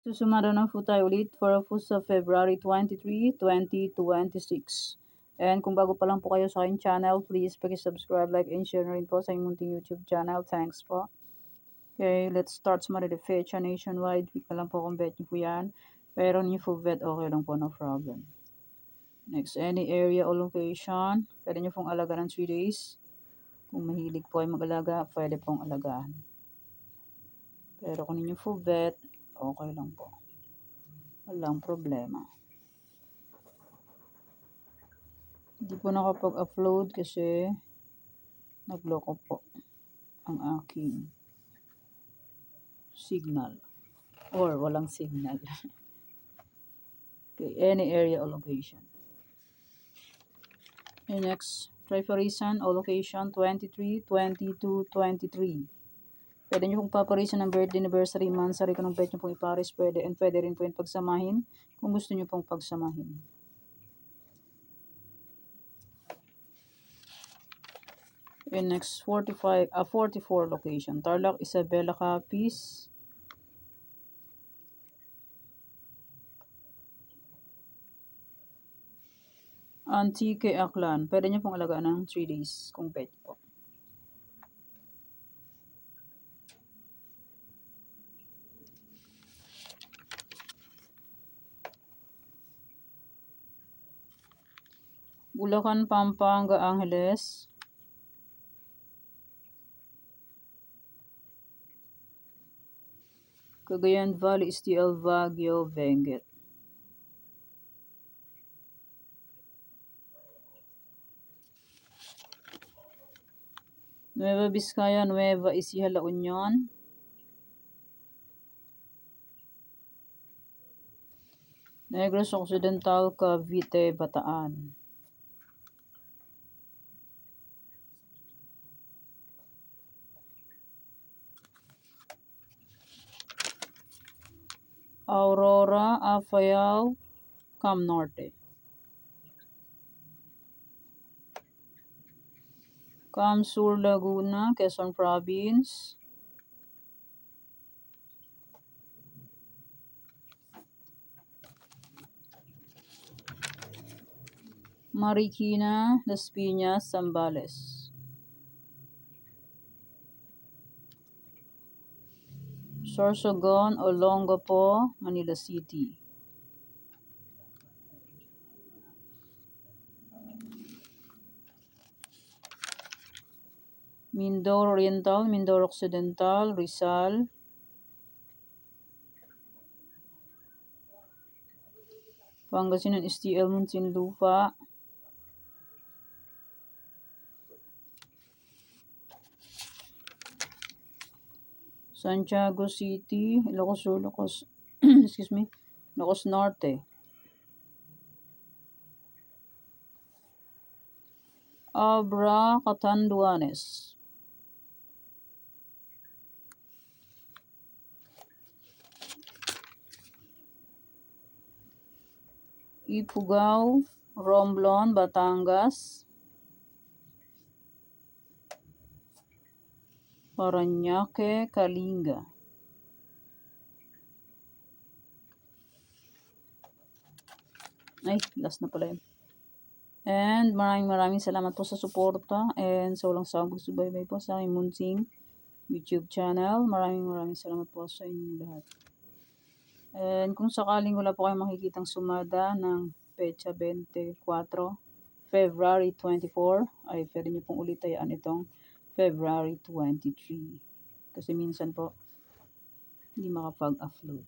Susumada na po tayo ulit for po sa February 23, 2026. And kung bago pa lang po kayo sa aking channel, please subscribe, like, and share na rin po sa inyong munting YouTube channel. Thanks po. Okay, let's start sa the fecha nationwide. Week na lang po kung bet nyo po yan. Pero yung full bet, okay lang po, no problem. Next, any area or location. Pwede nyo pong alaga ng 3 days. Kung mahilig po ay mag-alaga, pwede pong alagaan. Pero kung ninyo full bet, okay lang po. Walang problema. Hindi po nakapag-upload kasi nagloko po ang aking signal or walang signal. Okay, any area or location. Okay, next, preparation or location 23, 22, 23. Pwede nyo pong paparisan ng birthday, anniversary, month, kung anong bet nyo pong iparis, pwede, and pwede rin po yung pagsamahin kung gusto nyo pong pagsamahin. Okay, next, 44 location. Tarlac, Isabela, Capiz. Antique, Aklan. Pwede nyo pong alagaan ng 3 days kung pet po. Bulacan, Pampanga, Angeles. Cagayan Valley, STL, Baguio, Benguet. Nueva Vizcaya, Nueva Ecija, La Union. Negros Occidental, Cavite, Bataan. Aurora, Apayao, Cam Norte. Cam Sur, Laguna, Quezon Province. Marikina, Las Piñas, Zambales. Sorsogon, Olongapo, Manila City. Mindoro Oriental, Mindoro Occidental, Rizal. Pangasinan, STL, Muntinlupa. Santiago City, Ilocos Sur, excuse me, Ilocos Norte. Abra, Catanduanes. Ifugao, Romblon, Batangas. Parañaque, Kalinga. Ay, last na pala yun. And maraming salamat po sa suporta and sa walang sawang pagsubaybay po sa aking munting YouTube channel. Maraming salamat po sa inyong lahat. And kung sakaling wala po kayong makikitang sumada ng pecha 24, February 24, ay pwede nyo pong ulit tayaan itong February 23. Kasi minsan po, hindi makapag-upload.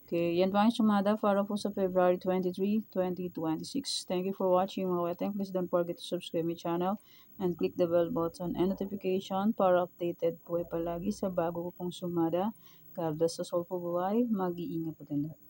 Okay, yan po ang sumada para po sa February 23, 2026. Thank you for watching mga weteng. Please don't forget to subscribe my channel and click the bell button and notification para updated po ay palagi sa bago po pong sumada. God bless us all po buhay. Mag-iingat po tayo lahat.